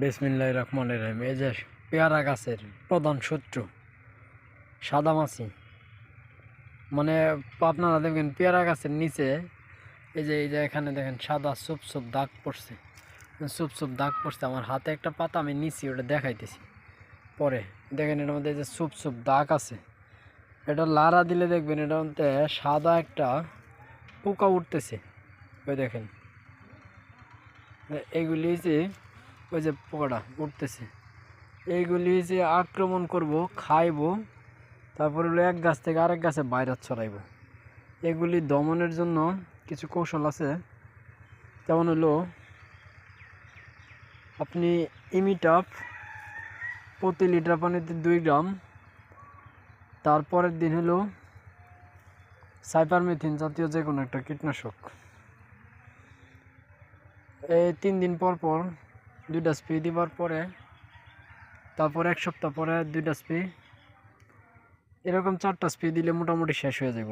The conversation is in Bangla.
বিসমিল্লাহির রহমানির রহিম। এই যে পেয়ারা গাছের প্রধান শত্রু সাদামাছি, মানে আপনারা দেখবেন পেয়ারা গাছের নিচে এই যে এখানে দেখেন সাদা সুপ দাগ পড়ছে, দাগ পড়ছে। আমার হাতে একটা পাতা আমি নিছি, ওটা দেখাইতেছি পরে। দেখেন এটার মধ্যে যে সুপ দাগ আছে, এটা লাড়া দিলে দেখবেন এটার মধ্যে সাদা একটা পোকা উঠতেছে। ওই দেখেন এইগুলি যে ওই যে পোকাটা উঠতেছে, এইগুলি যে আক্রমণ করব, খাইব, তারপর হলো এক গাছ থেকে আরেক গাছে ভাইরাস ছড়াইব। এগুলি দমনের জন্য কিছু কৌশল আছে। যেমন হলো আপনি ইমিটাপ প্রতি লিটার পানিতে 2 গ্রাম, তারপরের দিন হলো সাইপারমেথিন জাতীয় যে কোনো একটা কীটনাশক, এই 3 দিন পর পর 2টা স্প্রে দিবার পরে, তারপর 1 সপ্তাহ পরে 2টা স্প্রে, এরকম 4টা স্প্রে দিলে মোটামুটি শেষ হয়ে যাব।